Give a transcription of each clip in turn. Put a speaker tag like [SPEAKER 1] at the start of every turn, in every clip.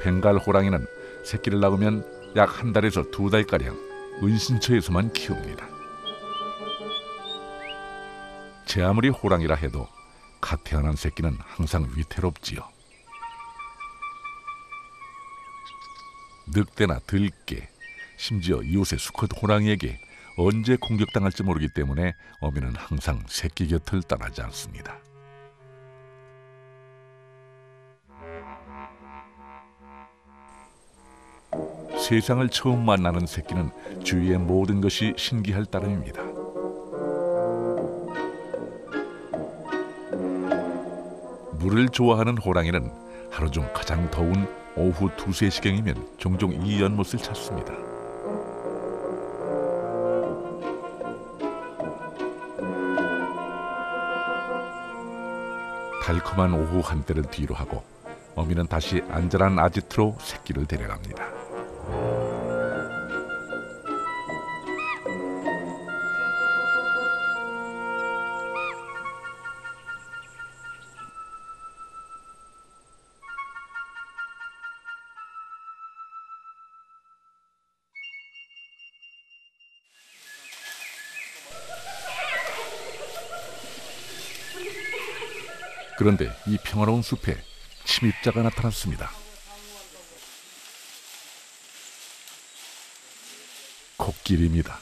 [SPEAKER 1] 벵갈 호랑이는 새끼를 낳으면 약 한 달에서 두 달가량 은신처에서만 키웁니다. 제 아무리 호랑이라 해도 갓 태어난 새끼는 항상 위태롭지요. 늑대나 들개, 심지어 이웃의 수컷 호랑이에게 언제 공격당할지 모르기 때문에 어미는 항상 새끼 곁을 떠나지 않습니다. 세상을 처음 만나는 새끼는 주위의 모든 것이 신기할 따름입니다. 물을 좋아하는 호랑이는 하루 중 가장 더운 오후 2, 3시경이면 종종 이 연못을 찾습니다. 달콤한 오후 한때를 뒤로 하고 어미는 다시 안전한 아지트로 새끼를 데려갑니다. 그런데 이 평화로운 숲에 침입자가 나타났습니다. 코끼리입니다.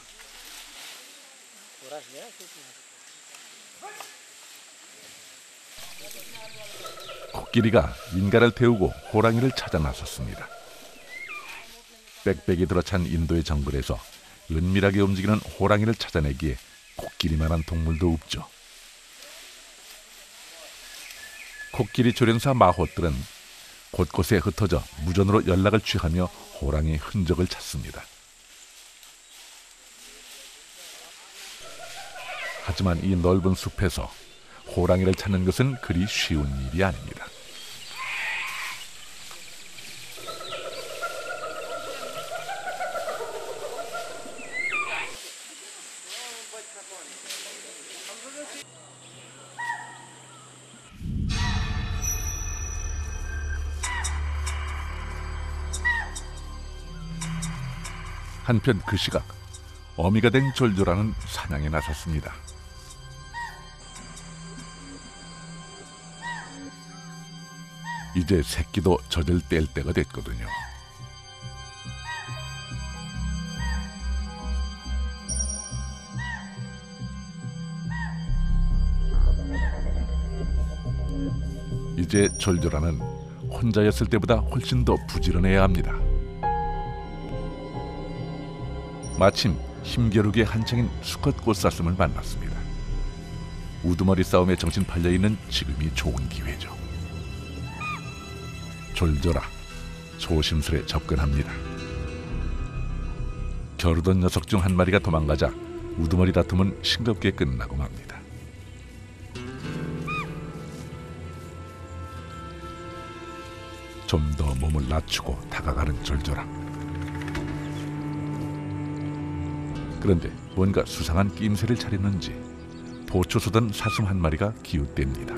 [SPEAKER 1] 코끼리가 인간을 태우고 호랑이를 찾아 나섰습니다. 빽빽이 들어찬 인도의 정글에서 은밀하게 움직이는 호랑이를 찾아내기에 코끼리만한 동물도 없죠. 코끼리 조련사 마호들은 곳곳에 흩어져 무전으로 연락을 취하며 호랑이의 흔적을 찾습니다. 하지만 이 넓은 숲에서 호랑이를 찾는 것은 그리 쉬운 일이 아닙니다. 한편 그 시각 어미가 된 졸졸아는 사냥에 나섰습니다. 이제 새끼도 젖을 뗄 때가 됐거든요. 이제 졸졸아는 혼자였을 때보다 훨씬 더 부지런해야 합니다. 마침 힘겨루기에 한창인 수컷 꽃사슴을 만났습니다. 우두머리 싸움에 정신 팔려있는 지금이 좋은 기회죠. 졸졸아 조심스레 접근합니다. 겨루던 녀석 중 한 마리가 도망가자 우두머리 다툼은 싱겁게 끝나고 맙니다. 좀 더 몸을 낮추고 다가가는 졸졸아. 그런데 뭔가 수상한 낌새를 차렸는지 보초 쏘던 사슴 한 마리가 기웃댑니다.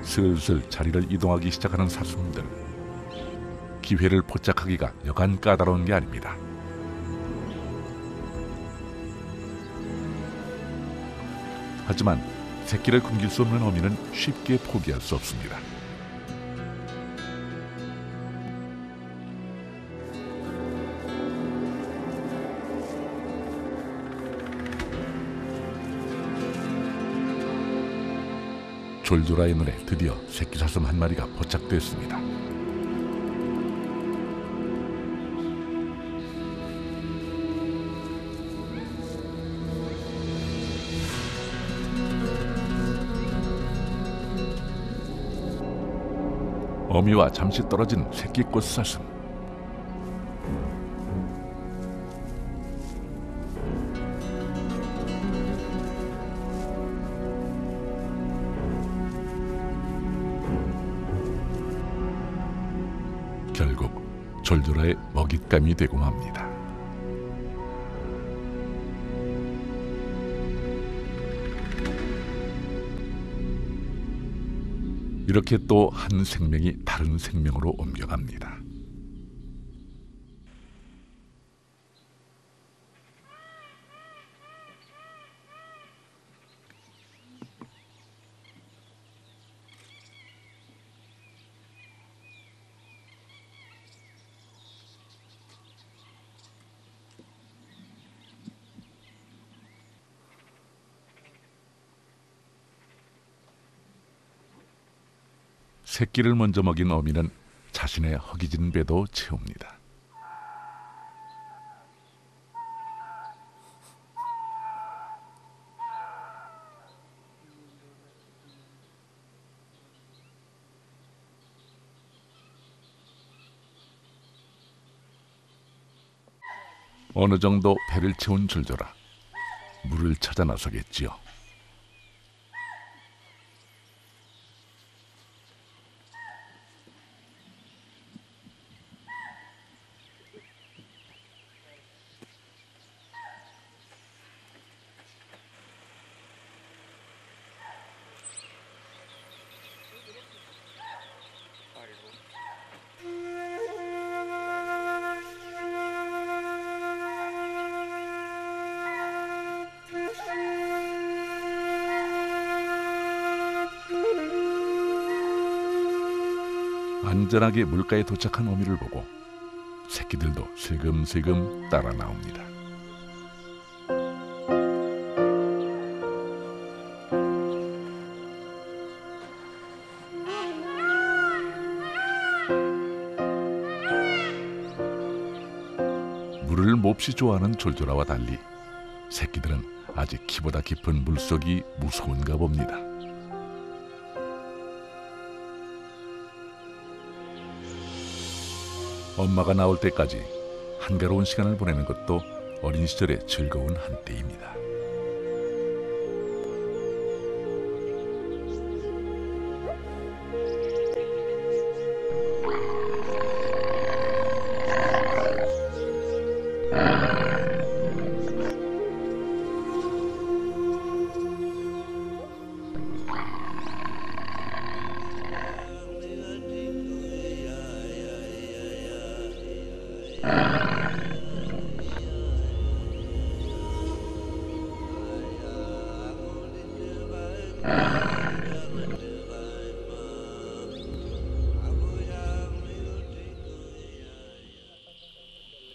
[SPEAKER 1] 슬슬 자리를 이동하기 시작하는 사슴들. 기회를 포착하기가 여간 까다로운 게 아닙니다. 하지만 새끼를 굶길 수 없는 어미는 쉽게 포기할 수 없습니다. 졸졸아의 눈에 드디어 새끼 사슴 한 마리가 포착됐습니다. 어미와 잠시 떨어진 새끼 꽃사슴. 결국 졸졸아의 먹잇감이 되고 맙니다. 이렇게 또 한 생명이 다른 생명으로 옮겨갑니다. 새끼를 먼저 먹인 어미는 자신의 허기진 배도 채웁니다. 어느 정도 배를 채운 졸졸아 물을 찾아 나서겠지요. 안전하게 물가에 도착한 어미를 보고 새끼들도 슬금슬금 따라 나옵니다. 물을 몹시 좋아하는 졸졸아와 달리 새끼들은 아직 키보다 깊은 물속이 무서운가 봅니다. 엄마가 나올 때까지 한가로운 시간을 보내는 것도 어린 시절의 즐거운 한때입니다.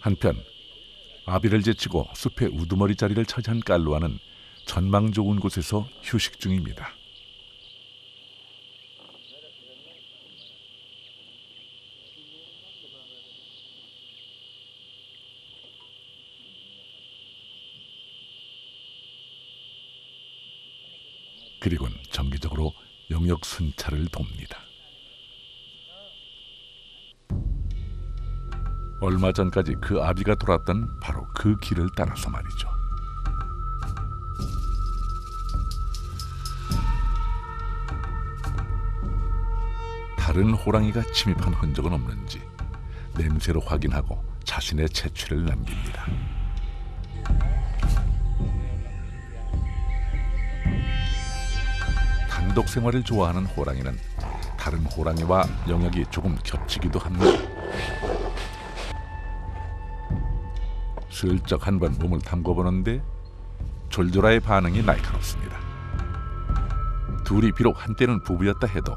[SPEAKER 1] 한편 아비를 제치고 숲의 우두머리 자리를 차지한 깔루아는 전망 좋은 곳에서 휴식 중입니다. 그리고는 정기적으로 영역 순찰을 돕니다. 얼마 전까지 그 아비가 돌았던 바로 그 길을 따라서 말이죠. 다른 호랑이가 침입한 흔적은 없는지 냄새로 확인하고 자신의 채취를 남깁니다. 단독 생활을 좋아하는 호랑이는 다른 호랑이와 영역이 조금 겹치기도 합니다. 슬쩍 한번 몸을 담궈보는데 졸졸아의 반응이 날카롭습니다. 둘이 비록 한때는 부부였다 해도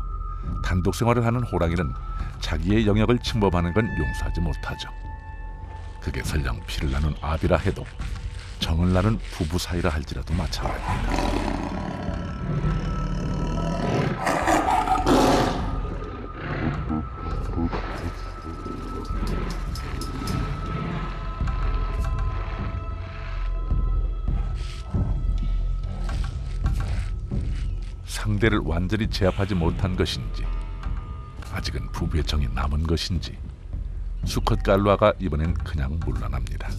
[SPEAKER 1] 단독 생활을 하는 호랑이는 자기의 영역을 침범하는 건 용서하지 못하죠. 그게 설령 피를 나눈 아비라 해도 정을 나눈 부부 사이라 할지라도 마찬가지입니다. 상대를 완전히 제압하지 못한 것인지 아직은 부부의 정이 남은 것인지 수컷 깔루아가 이번엔 그냥 물러납니다.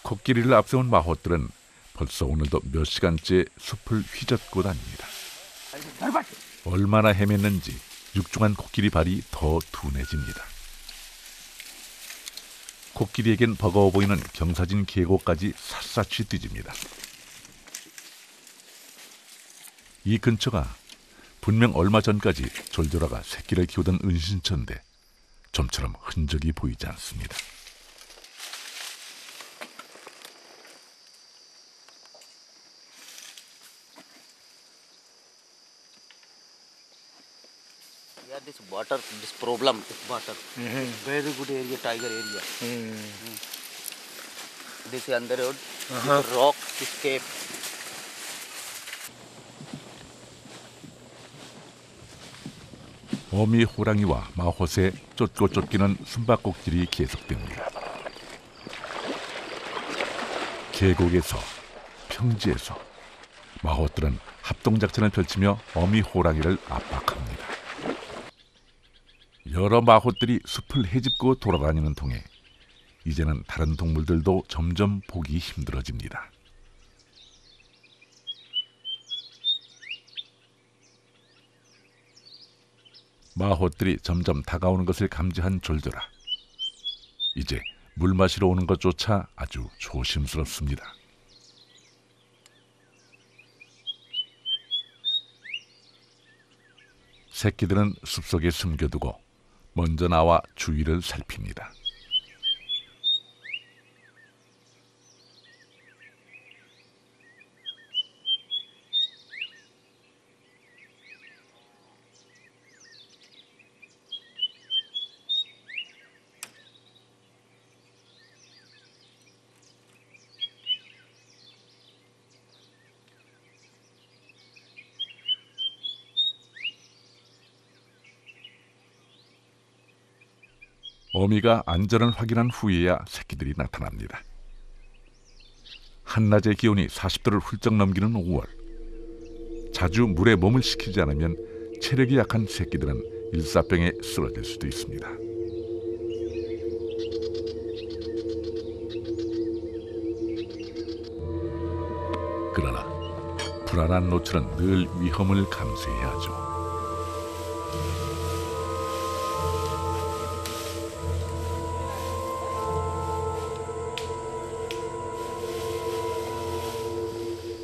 [SPEAKER 1] 코끼리를 앞세운 마호들은 벌써 오늘도 몇 시간째 숲을 휘젓고 다닙니다. 얼마나 헤맸는지 육중한 코끼리 발이 더 둔해집니다. 코끼리에겐 버거워 보이는 경사진 계곡까지 샅샅이 뒤집니다. 이 근처가 분명 얼마 전까지 졸졸아가 새끼를 키우던 은신처인데 좀처럼 흔적이 보이지 않습니다.
[SPEAKER 2] Yeah, this water, this problem with water. Very good area, tiger area. This is on the road. This rock, this cave.
[SPEAKER 1] 어미 호랑이와 마호세 쫓고 쫓기는 숨바꼭질이 계속됩니다. 계곡에서, 평지에서 마호들은 합동작전을 펼치며 어미 호랑이를 압박합니다. 여러 마호들이 숲을 헤집고 돌아다니는 통에 이제는 다른 동물들도 점점 보기 힘들어집니다. 마호들이 점점 다가오는 것을 감지한 졸졸아. 이제 물 마시러 오는 것조차 아주 조심스럽습니다. 새끼들은 숲속에 숨겨두고 먼저 나와 주위를 살핍니다. 어미가 안전을 확인한 후에야 새끼들이 나타납니다. 한낮의 기온이 40도를 훌쩍 넘기는 5월. 자주 물에 몸을 식히지 않으면 체력이 약한 새끼들은 일사병에 쓰러질 수도 있습니다. 그러나 불안한 노출은 늘 위험을 감수해야 하죠.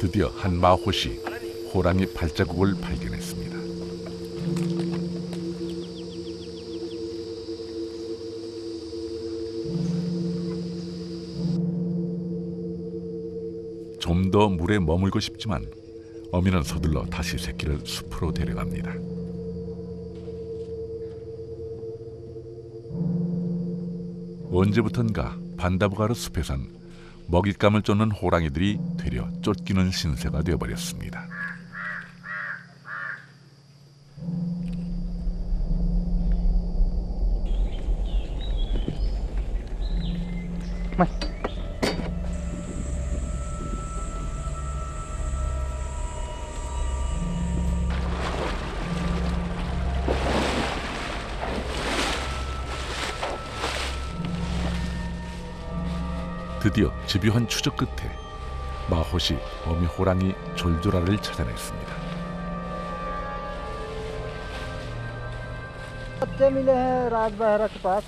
[SPEAKER 1] 드디어 한 마호시 호랑이 발자국을 발견했습니다. 좀 더 물에 머물고 싶지만 어미는 서둘러 다시 새끼를 숲으로 데려갑니다. 언제부턴가 반다부가르 숲에선 먹잇감을 쫓는 호랑이들이 되려 쫓기는 신세가 되어버렸습니다. 드디어 집요한 추적 끝에 마호시 어미 호랑이 졸졸아를 찾아냈습니다.
[SPEAKER 3] बच्चे मिले हैं राजबहरा के पास।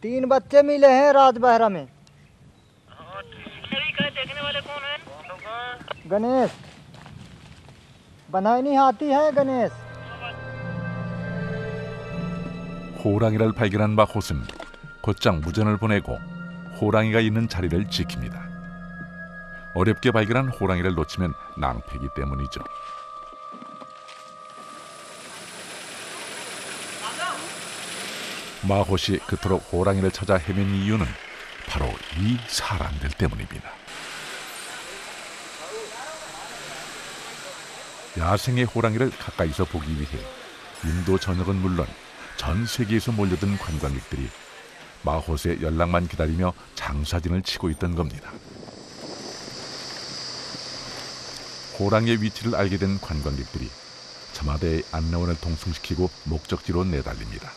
[SPEAKER 3] 3 बच्चे मिले हैं राजबहरा में।
[SPEAKER 4] देखने वाले कौन है?
[SPEAKER 3] गणेश बनाई हाथी है गणेश।
[SPEAKER 1] 호랑이를 발견한 마호스는 곧장 무전을 보내고 호랑이가 있는 자리를 지킵니다. 어렵게 발견한 호랑이를 놓치면 낭패이기 때문이죠. 마호시 그토록 호랑이를 찾아 헤맨 이유는 바로 이 사람들 때문입니다. 야생의 호랑이를 가까이서 보기 위해 인도 전역은 물론 전 세계에서 몰려든 관광객들이 마호스의 연락만 기다리며 장사진을 치고 있던 겁니다. 호랑이의 위치를 알게 된 관광객들이 저마다의 안내원을 동승시키고 목적지로 내달립니다.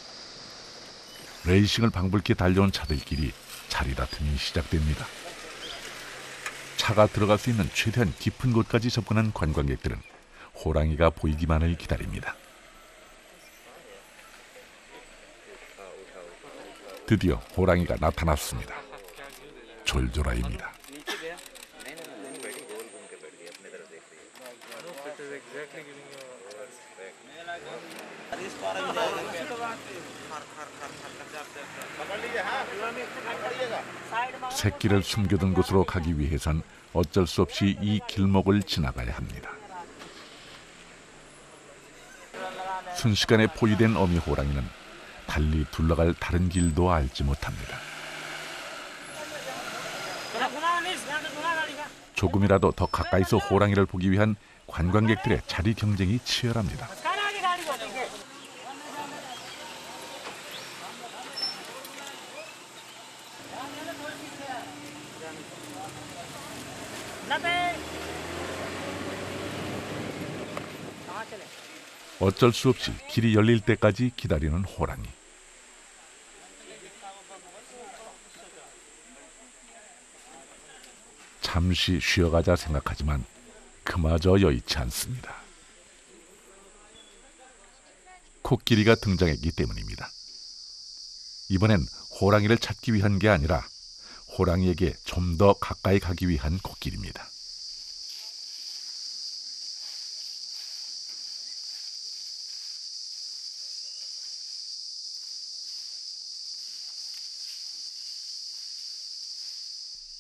[SPEAKER 1] 레이싱을 방불케 달려온 차들끼리 자리다툼이 시작됩니다. 차가 들어갈 수 있는 최대한 깊은 곳까지 접근한 관광객들은 호랑이가 보이기만을 기다립니다. 드디어 호랑이가 나타났습니다. 졸졸아입니다. 새끼를 숨겨둔 곳으로 가기 위해선 어쩔 수 없이 이 길목을 지나가야 합니다. 순식간에 포위된 어미 호랑이는 달리 둘러갈 다른 길도 알지 못합니다. 조금이라도 더 가까이서 호랑이를 보기 위한 관광객들의 자리 경쟁이 치열합니다. 어쩔 수 없이 길이 열릴 때까지 기다리는 호랑이. 잠시 쉬어가자 생각하지만 그마저 여의치 않습니다. 코끼리가 등장했기 때문입니다. 이번엔 호랑이를 찾기 위한 게 아니라 호랑이에게 좀 더 가까이 가기 위한 코끼리입니다.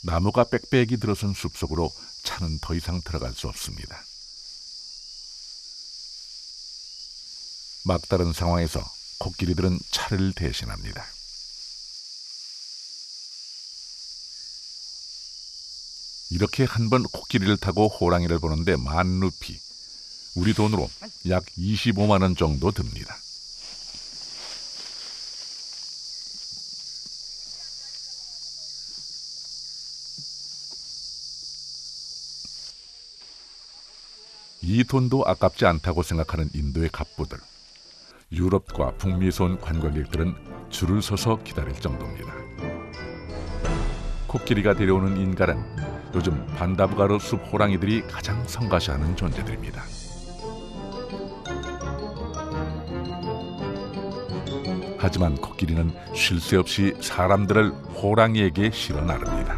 [SPEAKER 1] 나무가 빽빽이 들어선 숲속으로 차는 더 이상 들어갈 수 없습니다. 막다른 상황에서 코끼리들은 차를 대신합니다. 이렇게 한 번 코끼리를 타고 호랑이를 보는데 10,000루피, 우리 돈으로 약 25만 원 정도 듭니다. 이 돈도 아깝지 않다고 생각하는 인도의 갑부들. 유럽과 북미에서 온 관광객들은 줄을 서서 기다릴 정도입니다. 코끼리가 데려오는 인간은 요즘 반다부가르 숲 호랑이들이 가장 성가시하는 존재들입니다. 하지만 코끼리는 쉴 새 없이 사람들을 호랑이에게 실어 나릅니다.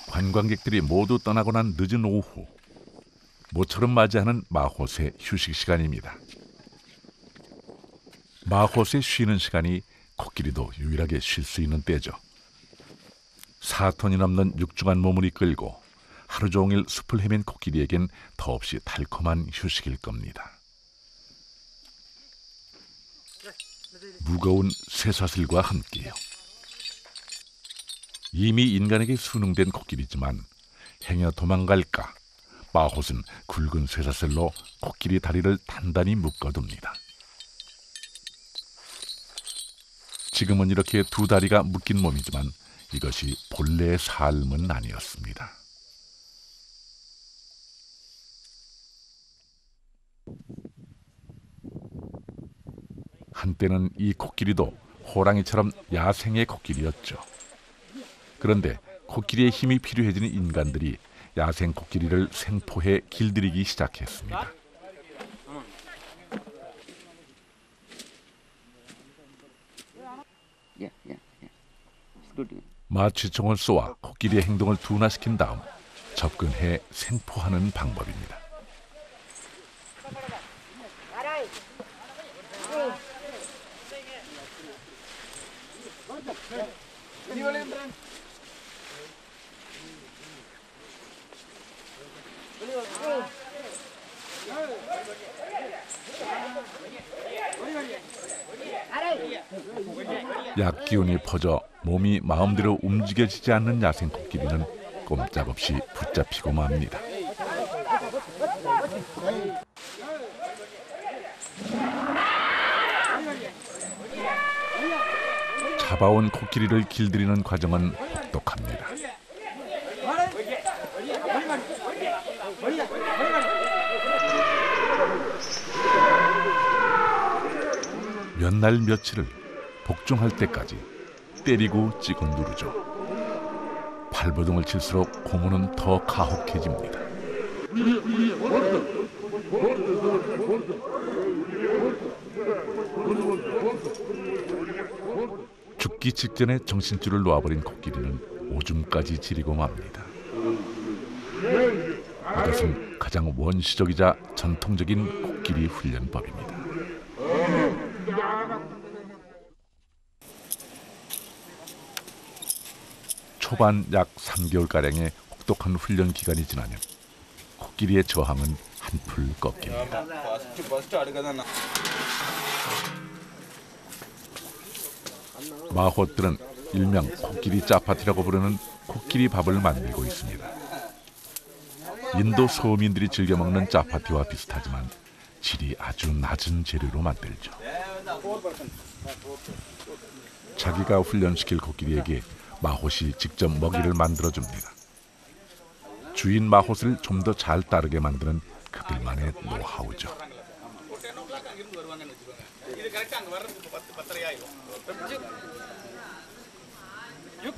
[SPEAKER 1] 관광객들이 모두 떠나고 난 늦은 오후, 모처럼 맞이하는 마호세 휴식 시간입니다. 마호세 쉬는 시간이 코끼리도 유일하게 쉴 수 있는 때죠. 4톤이 넘는 육중한 몸을 이끌고 하루 종일 숲을 헤맨 코끼리에겐 더없이 달콤한 휴식일 겁니다. 무거운 쇠사슬과 함께요. 이미 인간에게 수능된 코끼리지만 행여 도망갈까 마톳은 굵은 쇠사슬로 코끼리 다리를 단단히 묶어둡니다. 지금은 이렇게 두 다리가 묶인 몸이지만 이것이 본래의 삶은 아니었습니다. 한때는 이 코끼리도 호랑이처럼 야생의 코끼리였죠. 그런데 코끼리의 힘이 필요해지는 인간들이 야생 코끼리를 생포해 길들이기 시작했습니다. 마취총을 쏘아 코끼리의 행동을 둔화시킨 다음 접근해 생포하는 방법입니다. 약 기운이 퍼져 몸이 마음대로 움직여지지 않는 야생 코끼리는 꼼짝없이 붙잡히고 맙니다. 잡아온 코끼리를 길들이는 과정은 혹독합니다. 몇 날 며칠을 복종할 때까지 때리고 찍어 누르죠. 발버둥을 칠수록 고문은 더 가혹해집니다. 죽기 직전에 정신줄을 놓아버린 코끼리는 오줌까지 지리고 맙니다. 이것은 가장 원시적이자 전통적인 코끼리 훈련법입니다. 초반 약 3개월가량의 혹독한 훈련 기간이 지나면 코끼리의 저항은 한풀 꺾입니다. 마호들은 일명 코끼리 짜파티라고 부르는 코끼리 밥을 만들고 있습니다. 인도 서민들이 즐겨 먹는 짜파티와 비슷하지만 질이 아주 낮은 재료로 만들죠. 자기가 훈련시킬 코끼리에게 마호시 직접 먹이를 만들어줍니다. 주인 마호스를 좀 더 잘 따르게 만드는 그들만의 노하우죠.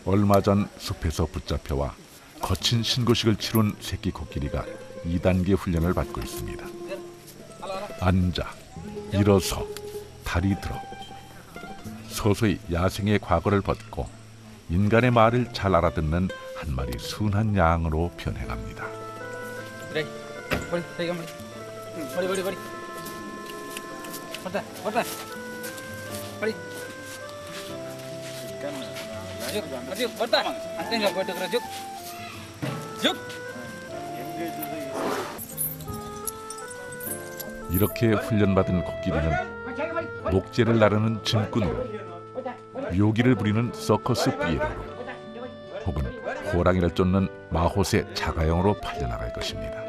[SPEAKER 1] 얼마 전 숲에서 붙잡혀와 거친 신고식을 치룬 새끼 코끼리가 2단계 훈련을 받고 있습니다. 앉아, 일어서, 다리 들어. 서서히 야생의 과거를 벗고 인간의 말을 잘 알아듣는 한 마리 순한 양으로 변해갑니다. 이렇게 훈련받은 코끼리는 목재를 나르는 짐꾼으로, 묘기를 부리는 서커스 피에로로, 혹은 호랑이를 쫓는 마호세 자가용으로 팔려나갈 것입니다.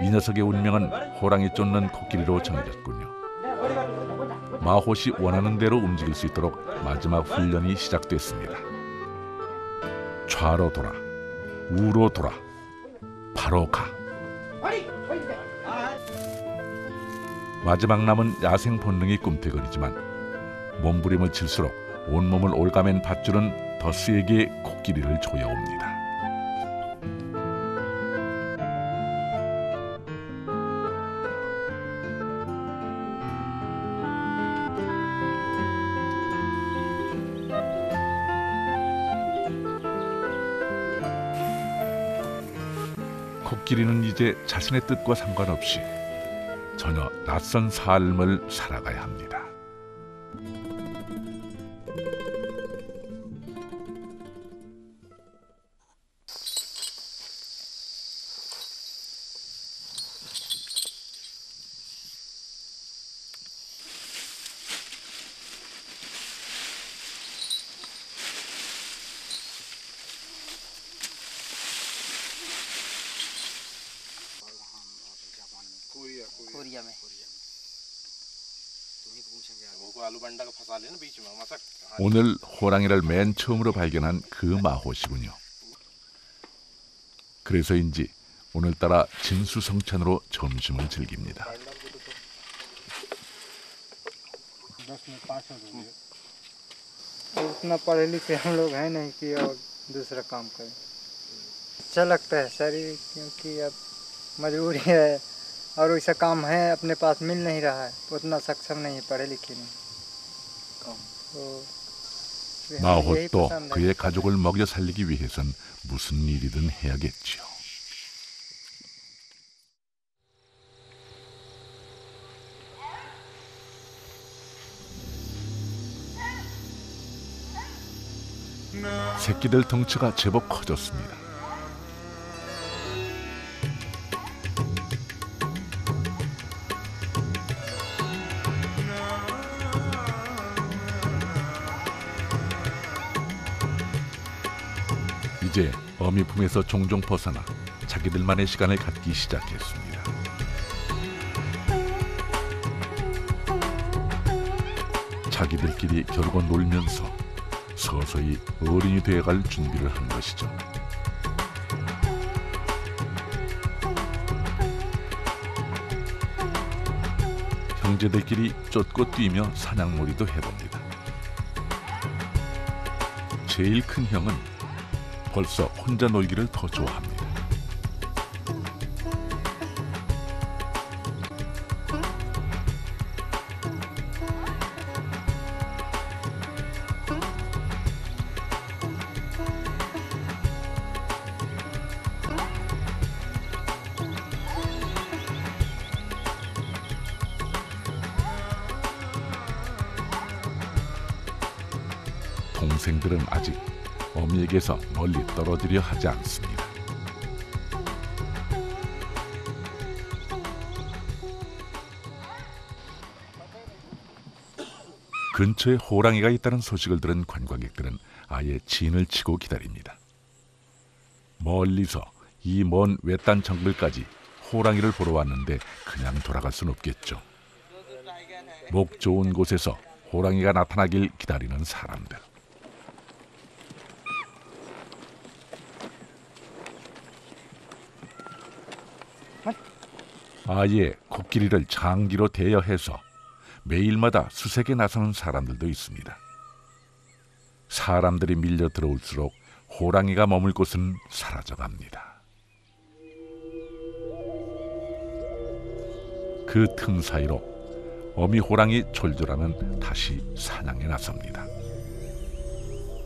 [SPEAKER 1] 이 녀석의 운명은 호랑이 쫓는 코끼리로 정해졌군요. 마호시 원하는 대로 움직일 수 있도록 마지막 훈련이 시작됐습니다. 좌로 돌아, 우로 돌아, 바로 가. 마지막 남은 야생 본능이 꿈틀거리지만 몸부림을 칠수록 온몸을 올가맨 밧줄은 더 세게 코끼리를 조여옵니다. 코끼리는 이제 자신의 뜻과 상관없이 전혀 낯선 삶을 살아가야 합니다.
[SPEAKER 2] कोरिया में
[SPEAKER 1] 오늘 호랑이를 맨 처음으로 발견한 그 마호시군요. 그래서인지 오늘따라 진수성찬으로 점심을 즐깁니다.
[SPEAKER 3] उतना पढ़े लिखे हम लोग हैं नहीं कि और दूसरा काम करें। अच्छा लगता है शरीर, क्योंकि अब मजबूरी है और वैसा काम है अपने पास मिल नहीं रहा है, उतना सक्षम नहीं है, पढ़े लिखे नहीं।
[SPEAKER 1] 마호도 그의 가족을 먹여 살리기 위해선 무슨 일이든 해야겠지요. 새끼들 덩치가 제법 커졌습니다. 이제 어미 품에서 종종 벗어나 자기들만의 시간을 갖기 시작했습니다. 자기들끼리 겨루고 놀면서 서서히 어른이 되어갈 준비를 하는 것이죠. 형제들끼리 쫓고 뛰며 사냥놀이도 해봅니다. 제일 큰 형은 벌써 혼자 놀기를 더 좋아합니다. 동생들은 아직 어미에게서 멀리 떨어지려 하지 않습니다. 근처에 호랑이가 있다는 소식을 들은 관광객들은 아예 진을 치고 기다립니다. 멀리서 이 먼 외딴 정글까지 호랑이를 보러 왔는데 그냥 돌아갈 순 없겠죠. 목 좋은 곳에서 호랑이가 나타나길 기다리는 사람들. 아예 코끼리를 장기로 대여해서 매일마다 수색에 나서는 사람들도 있습니다. 사람들이 밀려 들어올수록 호랑이가 머물 곳은 사라져갑니다. 그 틈 사이로 어미 호랑이 졸졸아는 다시 사냥에 나섭니다.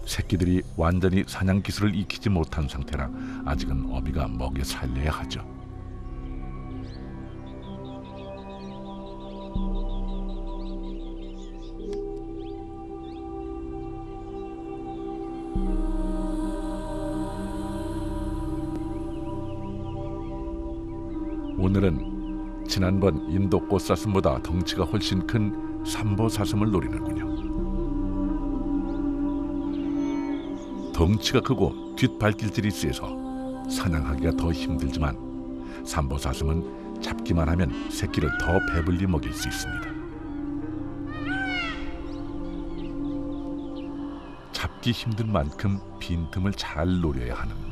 [SPEAKER 1] 새끼들이 완전히 사냥 기술을 익히지 못한 상태라 아직은 어미가 먹여 살려야 하죠. 오늘은 지난번 인도 꽃사슴보다 덩치가 훨씬 큰 삼보사슴을 노리는군요. 덩치가 크고 뒷발길질이 세서 사냥하기가 더 힘들지만 삼보사슴은 잡기만 하면 새끼를 더 배불리 먹일 수 있습니다. 잡기 힘든 만큼 빈틈을 잘 노려야 하는데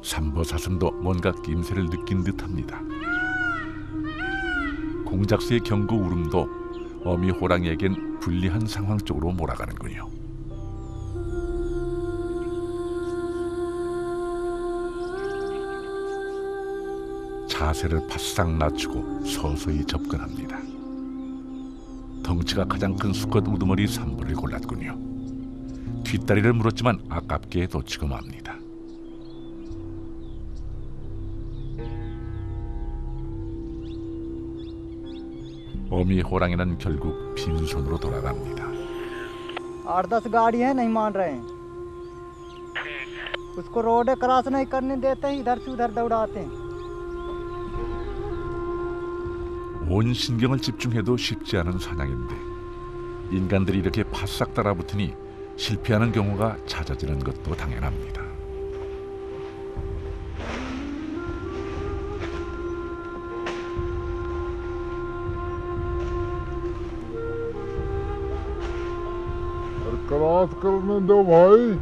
[SPEAKER 1] 삼보사슴도 뭔가 낌새를 느낀 듯합니다. 공작새의 경고 울음도 어미 호랑이에겐 불리한 상황 쪽으로 몰아가는군요. 자세를 바싹 낮추고 서서히 접근합니다. 덩치가 가장 큰 수컷 우두머리 삼보를 골랐군요. 뒷다리를 물었지만 아깝게 놓치고 맙니다. 어미 호랑이는 결국 빈손으로 돌아갑니다.
[SPEAKER 3] 8-10 गाड़ी है नहीं मान रहे हैं उसको रोड क्रॉस नहीं करने देते हैं इधर से उधर दौड़ाते हैं
[SPEAKER 1] 온 신경을 집중해도 쉽지 않은 사냥인데 인간들이 이렇게 바싹 따라붙으니 실패하는 경우가 잦아지는 것도 당연합니다.
[SPEAKER 4] क्रॉस करने दो भाई।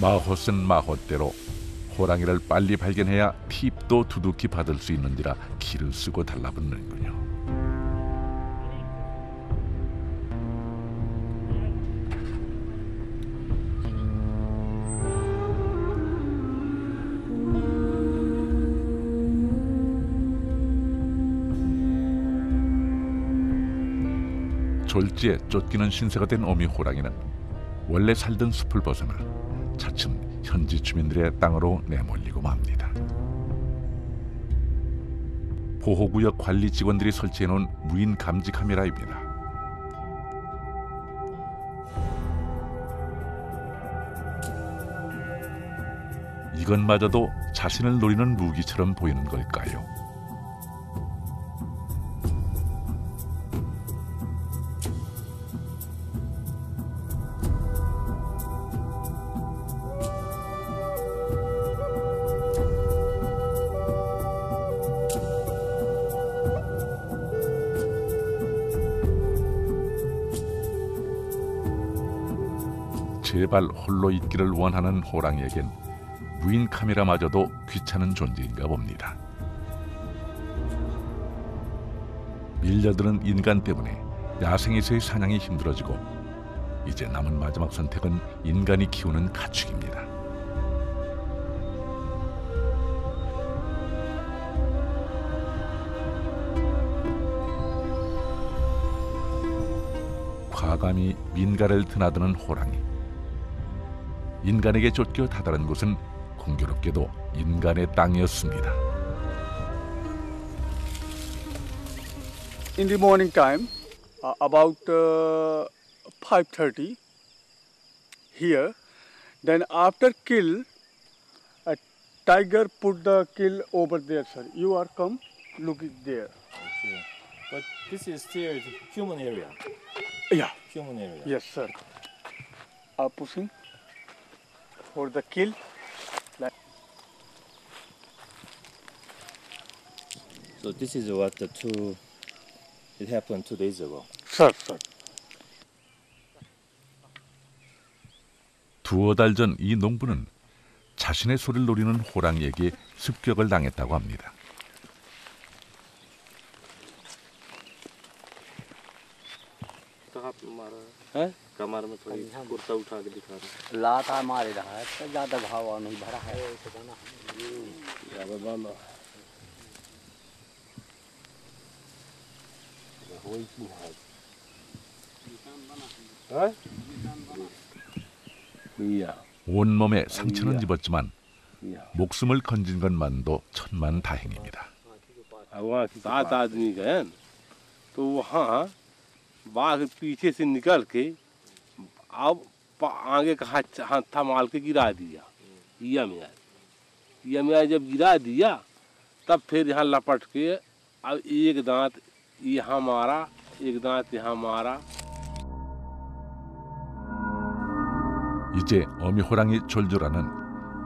[SPEAKER 1] 마호슨 마호대로 호랑이를 빨리 발견해야 팁도 두둑히 받을 수 있는지라 기를 쓰고 달라붙는군요. 졸지에 쫓기는 신세가 된 어미 호랑이는 원래 살던 숲을 벗어나 차츰 현지 주민들의 땅으로 내몰리고 맙니다. 보호구역 관리 직원들이 설치해놓은 무인 감지 카메라입니다. 이것마저도 자신을 노리는 무기처럼 보이는 걸까요? 제발 홀로 있기를 원하는 호랑이에겐 무인 카메라마저도 귀찮은 존재인가 봅니다. 밀려드는 인간 때문에 야생에서의 사냥이 힘들어지고 이제 남은 마지막 선택은 인간이 키우는 가축입니다. 과감히 민가를 드나드는 호랑이. 인간에게 쫓겨 다다른 곳은 공교롭게도 인간의 땅이었습니다.
[SPEAKER 4] In the morning time, about 5:30 here. Then after kill, a tiger put the kill over there, sir. You are come, look it there.
[SPEAKER 5] Okay. But this is still human area.
[SPEAKER 4] Yeah.
[SPEAKER 5] Human area.
[SPEAKER 4] Yes, sir. Are pushing for the kill.
[SPEAKER 5] So this is what it happened 2 days ago.
[SPEAKER 4] Sir, sir.
[SPEAKER 1] 두어 달 전 이 농부는 자신의 소를 노리는 호랑이에게 습격을 당했다고 합니다.
[SPEAKER 2] कमर में थोड़ी कुर्ता उठा के दिखा रहा लाता मारे रहा है तो ज्यादा भाव नहीं भरा है
[SPEAKER 1] 온몸에 상처는 입었지만 목숨을 건진 것만도 천만다행입니다.
[SPEAKER 6] सात आदमी गए तो वहाँ बाघ पीछे से निकल के अब आगे का हाथ थमाल के गिरा दिया। यमिया जब गिरा दिया तब फिर यहाँ लपट के अब एक दांत यहाँ मारा, एक दांत यहाँ मारा।
[SPEAKER 1] 이제 어미 호랑이 졸졸아는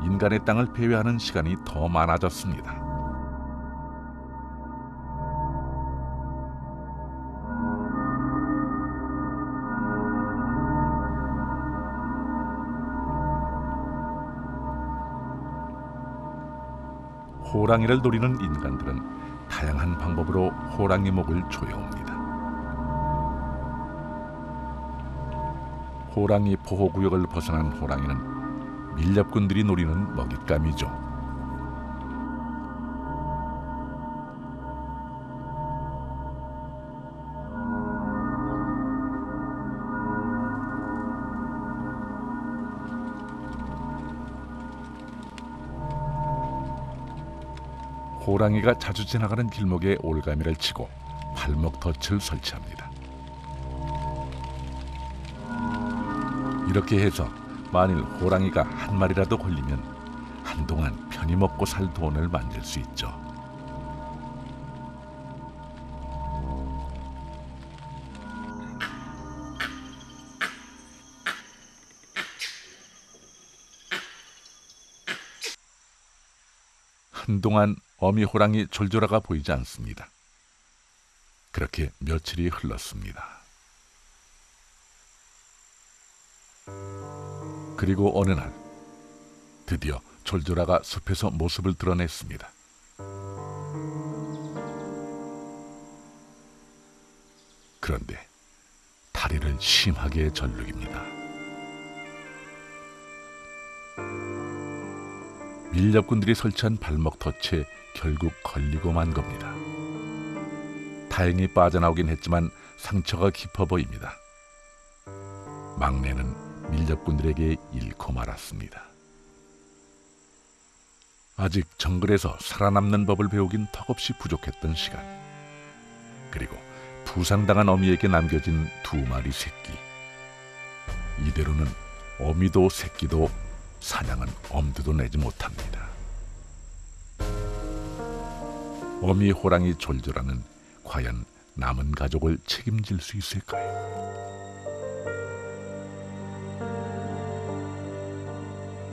[SPEAKER 1] 인간의 땅을 배회하는 시간이 더 많아졌습니다. 호랑이를 노리는 인간들은 다양한 방법으로 호랑이 목을 조여옵니다. 호랑이 보호구역을 벗어난 호랑이는 밀렵꾼들이 노리는 먹잇감이죠. 호랑이가 자주 지나가는 길목에 올가미를 치고 발목 덫을 설치합니다. 이렇게 해서 만일 호랑이가 한 마리라도 걸리면 한동안 편히 먹고 살 돈을 만들 수 있죠. 한동안 어미 호랑이 졸졸아가 보이지 않습니다. 그렇게 며칠이 흘렀습니다. 그리고 어느 날 드디어 졸졸아가 숲에서 모습을 드러냈습니다. 그런데 다리를 심하게 절룩입니다. 밀렵꾼들이 설치한 발목 덫에 결국 걸리고 만 겁니다. 다행히 빠져나오긴 했지만 상처가 깊어 보입니다. 막내는 밀렵꾼들에게 잃고 말았습니다. 아직 정글에서 살아남는 법을 배우긴 턱없이 부족했던 시간. 그리고 부상당한 어미에게 남겨진 2마리 새끼. 이대로는 어미도 새끼도 사냥은 엄두도 내지 못합니다. 어미 호랑이 졸졸아는 과연 남은 가족을 책임질 수 있을까요?